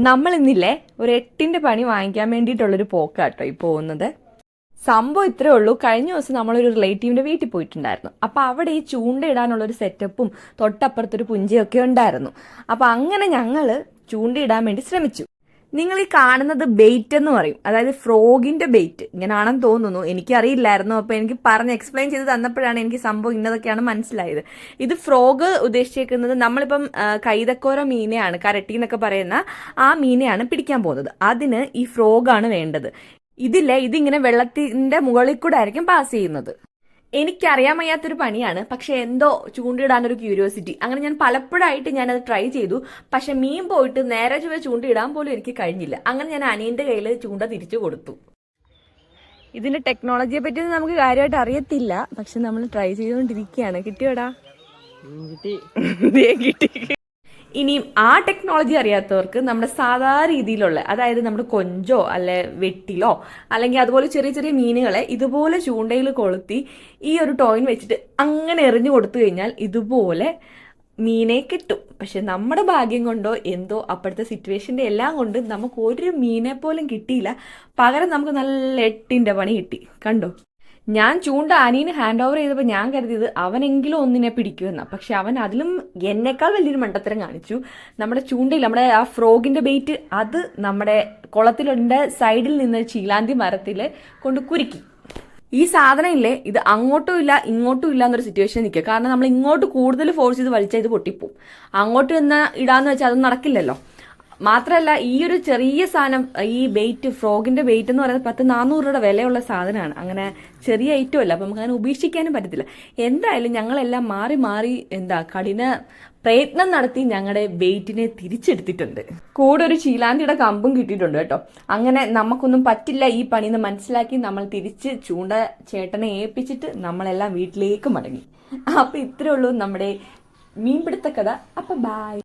നമ്മൾ ഇന്നില്ലേ ഒരു 8ന്റെ പണി വാങ്ങിക്കാൻ വേണ്ടിയിട്ടുള്ളൊരു പോക്കാട്ടോ ഈ പോകുന്നത്. സംഭവം ഇത്രേ ഉള്ളൂ. കഴിഞ്ഞ ദിവസം നമ്മളൊരു റിലേറ്റീവിന്റെ വീട്ടിൽ പോയിട്ടുണ്ടായിരുന്നു. അപ്പോൾ അവിടെ ഈ ചൂണ്ടയിടാനുള്ളൊരു സെറ്റപ്പും തൊട്ടപ്പുറത്തൊരു പുഞ്ചയൊക്കെ ഉണ്ടായിരുന്നു. അപ്പോൾ അങ്ങനെ ഞങ്ങൾ ചൂണ്ടയിടാൻ വേണ്ടി ശ്രമിച്ചു. നിങ്ങൾ ഈ കാണുന്നത് ബെയ്റ്റ് എന്ന് പറയും, അതായത് ഫ്രോഗിന്റെ ബെയ്റ്റ്. ഇങ്ങനെയാണെന്ന് തോന്നുന്നു, എനിക്കറിയില്ലായിരുന്നു. അപ്പോൾ എനിക്ക് പറഞ്ഞ് എക്സ്പ്ലെയിൻ ചെയ്ത് തന്നപ്പോഴാണ് എനിക്ക് സംഭവം ഇന്നതൊക്കെയാണ് മനസ്സിലായത്. ഇത് ഫ്രോഗ് ഉദ്ദേശിക്കുന്നത് നമ്മളിപ്പം കൈതക്കോര മീനെയാണ്, കരട്ടി എന്നൊക്കെ പറയുന്ന ആ മീനെയാണ് പിടിക്കാൻ പോകുന്നത്. അതിന് ഈ ഫ്രോഗാണ് വേണ്ടത്. ഇതിങ്ങനെ വെള്ളത്തിന്റെ മുകളിൽ കൂടെ ആയിരിക്കും പാസ് ചെയ്യുന്നത്. എനിക്കറിയാൻ വയ്യാത്തൊരു പണിയാണ്, പക്ഷെ എന്തോ ചൂണ്ടിടാനൊരു ക്യൂരിയോസിറ്റി. അങ്ങനെ ഞാൻ പലപ്പോഴായിട്ട് ഞാനത് ട്രൈ ചെയ്തു. പക്ഷെ മീൻ പോയിട്ട് നേരെ ചുവ ചൂണ്ടിടാൻ പോലും എനിക്ക് കഴിഞ്ഞില്ല. അങ്ങനെ ഞാൻ അനിയന്റെ കയ്യിൽ ചൂണ്ട തിരിച്ചു കൊടുത്തു. ഇതിന്റെ ടെക്നോളജിയെ പറ്റി നമുക്ക് കാര്യമായിട്ട് അറിയത്തില്ല, പക്ഷെ നമ്മൾ ട്രൈ ചെയ്തുകൊണ്ടിരിക്കുകയാണ്. കിട്ടിയോടാ? കിട്ടി. ഇനിയും ആ ടെക്നോളജി അറിയാത്തവർക്ക് നമ്മുടെ സാധാരണ രീതിയിലുള്ള, അതായത് നമ്മുടെ കൊഞ്ചോ അല്ലെ വെട്ടിലോ അല്ലെങ്കിൽ അതുപോലെ ചെറിയ ചെറിയ മീനുകളെ ഇതുപോലെ ചൂണ്ടയിൽ കൊളുത്തി ഈ ഒരു ടോയിൻ വെച്ചിട്ട് അങ്ങനെ എറിഞ്ഞു കൊടുത്തു കഴിഞ്ഞാൽ ഇതുപോലെ മീനെ കിട്ടും. പക്ഷെ നമ്മുടെ ഭാഗ്യം കൊണ്ടോ എന്തോ അപ്പോഴത്തെ സിറ്റുവേഷന്റെ എല്ലാം കൊണ്ട് നമുക്ക് ഒരു മീനെ പോലും കിട്ടിയില്ല. പകരം നമുക്ക് നല്ല 8ന്റെ പണി കിട്ടി. കണ്ടോ? ഞാൻ ചൂണ്ട അനിയന് ഹാൻഡ് ഓവർ ചെയ്തപ്പോൾ ഞാൻ കരുതിയത് അവനെങ്കിലും ഒന്നിനെ പിടിക്കുമെന്ന. പക്ഷെ അവൻ അതിലും എന്നേക്കാൾ വലിയൊരു മണ്ടത്തരം കാണിച്ചു. നമ്മുടെ ചൂണ്ടയിൽ നമ്മുടെ ആ ഫ്രോഗിന്റെ ബെയ്റ്റ് അത് നമ്മുടെ കുളത്തിലുണ്ട് സൈഡിൽ നിന്ന് ചീലാന്തി മരത്തിൽ കൊണ്ട് കുരുക്കി. ഈ സാധനം ഇല്ലേ, ഇത് അങ്ങോട്ടും ഇല്ല ഇങ്ങോട്ടും ഇല്ല എന്നൊരു സിറ്റുവേഷൻ നിൽക്കുക. കാരണം നമ്മൾ ഇങ്ങോട്ട് കൂടുതൽ ഫോഴ്സ് ചെയ്ത് വലിച്ചാൽ ഇത് പൊട്ടിപ്പോവും. അങ്ങോട്ട് നിന്ന് ഇടാന്ന് വെച്ചാൽ അത് നടക്കില്ലല്ലോ. മാത്രമല്ല ഈ ഒരു ചെറിയ സാധനം, ഈ ബെയ്റ്റ്, ഫ്രോഗിന്റെ ബെയ്റ്റ് എന്ന് പറയുന്നത് 10-400 രൂപയുടെ വിലയുള്ള സാധനമാണ്. അങ്ങനെ ചെറിയ ഐറ്റം അല്ല. അപ്പം നമുക്ക് അങ്ങനെ ഉപേക്ഷിക്കാനും പറ്റത്തില്ല. എന്തായാലും ഞങ്ങളെല്ലാം മാറി മാറി കഠിന പ്രയത്നം നടത്തി ഞങ്ങളുടെ ബെയ്റ്റിനെ തിരിച്ചെടുത്തിട്ടുണ്ട്. കൂടെ ഒരു ചീലാന്തിയുടെ കമ്പും കിട്ടിയിട്ടുണ്ട് കേട്ടോ. അങ്ങനെ നമുക്കൊന്നും പറ്റില്ല ഈ പണിന്ന് മനസ്സിലാക്കി നമ്മൾ തിരിച്ച് ചൂണ്ട ചേട്ടനെ ഏൽപ്പിച്ചിട്ട് നമ്മളെല്ലാം വീട്ടിലേക്ക് മടങ്ങി. അപ്പൊ ഇത്രേ ഉള്ളൂ നമ്മുടെ മീൻപിടുത്ത കഥ. അപ്പൊ ബൈ.